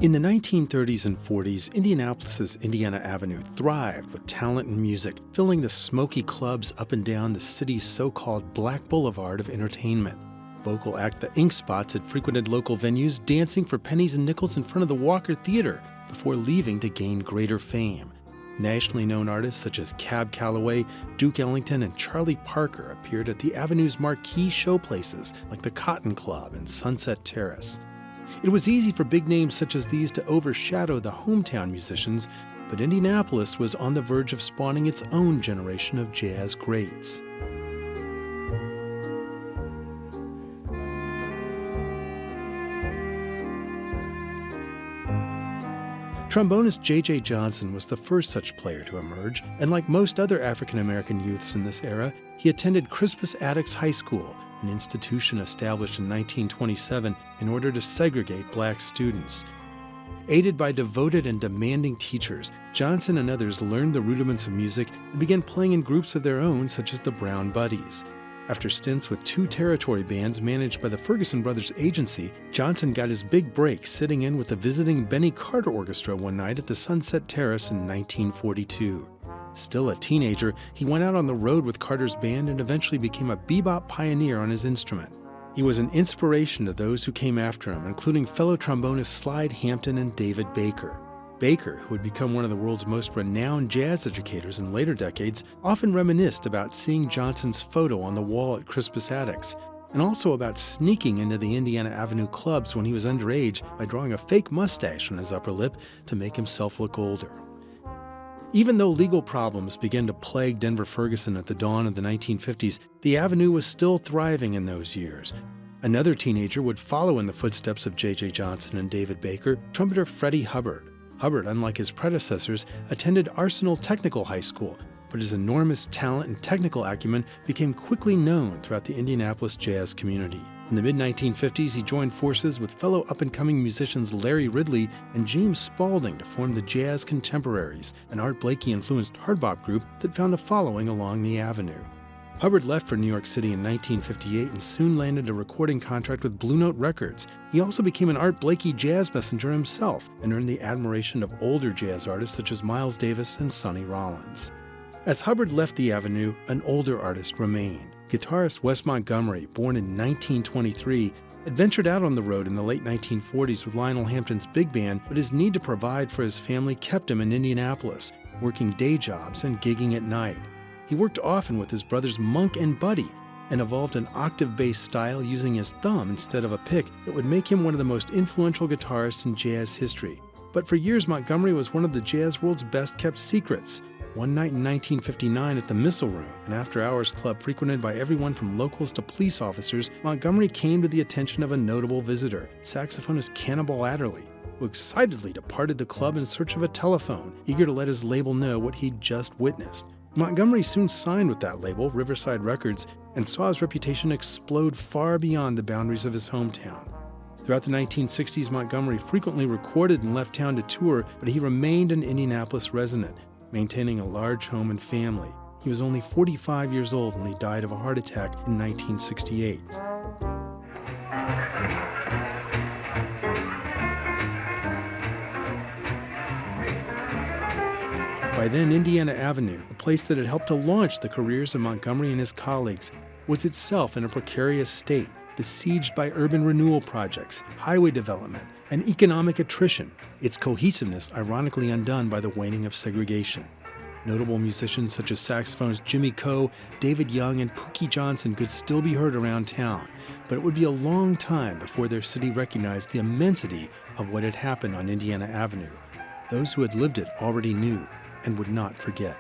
In the 1930s and 40s, Indianapolis's Indiana Avenue thrived with talent and music, filling the smoky clubs up and down the city's so-called Black Boulevard of entertainment. Vocal act The Ink Spots had frequented local venues, dancing for pennies and nickels in front of the Walker Theater before leaving to gain greater fame. Nationally known artists such as Cab Calloway, Duke Ellington, and Charlie Parker appeared at the Avenue's marquee showplaces like the Cotton Club and Sunset Terrace. It was easy for big names such as these to overshadow the hometown musicians, but Indianapolis was on the verge of spawning its own generation of jazz greats. Trombonist Jj Johnson was the first such player to emerge, and like most other African-American youths in this era, he attended Crispus Attucks High School, an institution established in 1927 in order to segregate black students. Aided by devoted and demanding teachers, Johnson and others learned the rudiments of music and began playing in groups of their own, such as the Brown Buddies. After stints with two territory bands managed by the Ferguson Brothers Agency, Johnson got his big break sitting in with the visiting Benny Carter Orchestra one night at the Sunset Terrace in 1942. Still a teenager, he went out on the road with Carter's band and eventually became a bebop pioneer on his instrument. He was an inspiration to those who came after him, including fellow trombonists Slide Hampton and David Baker. Baker, who would become one of the world's most renowned jazz educators in later decades, often reminisced about seeing Johnson's photo on the wall at Crispus Attucks, and also about sneaking into the Indiana Avenue clubs when he was underage by drawing a fake mustache on his upper lip to make himself look older. Even though legal problems began to plague Denver-Ferguson at the dawn of the 1950s, the Avenue was still thriving in those years. Another teenager would follow in the footsteps of Jj Johnson and David Baker, trumpeter Freddie Hubbard. Hubbard, unlike his predecessors, attended Arsenal Technical High School, but his enormous talent and technical acumen became quickly known throughout the Indianapolis jazz community. In the mid-1950s, he joined forces with fellow up-and-coming musicians Larry Ridley and James Spaulding to form the Jazz Contemporaries, an Art Blakey-influenced hard bop group that found a following along the Avenue. Hubbard left for New York City in 1958 and soon landed a recording contract with Blue Note Records. He also became an Art Blakey jazz messenger himself and earned the admiration of older jazz artists such as Miles Davis and Sonny Rollins. As Hubbard left the Avenue, an older artist remained. Guitarist Wes Montgomery, born in 1923, had ventured out on the road in the late 1940s with Lionel Hampton's big band, but his need to provide for his family kept him in Indianapolis, working day jobs and gigging at night. He worked often with his brothers Monk and Buddy and evolved an octave-based style using his thumb instead of a pick that would make him one of the most influential guitarists in jazz history. But for years, Montgomery was one of the jazz world's best-kept secrets. One night in 1959 at the Missile Room, an after-hours club frequented by everyone from locals to police officers, Montgomery came to the attention of a notable visitor, saxophonist Cannonball Adderley, who excitedly departed the club in search of a telephone, eager to let his label know what he'd just witnessed. Montgomery soon signed with that label, Riverside Records, and saw his reputation explode far beyond the boundaries of his hometown. Throughout the 1960s, Montgomery frequently recorded and left town to tour, but he remained an Indianapolis resident, maintaining a large home and family. He was only 45 years old when he died of a heart attack in 1968. By then, Indiana Avenue, the place that had helped to launch the careers of Montgomery and his colleagues, was itself in a precarious state, besieged by urban renewal projects, highway development, and economic attrition, its cohesiveness ironically undone by the waning of segregation. Notable musicians such as saxophonist Jimmy Coe, David Young, and Pookie Johnson could still be heard around town, but it would be a long time before their city recognized the immensity of what had happened on Indiana Avenue. Those who had lived it already knew and would not forget.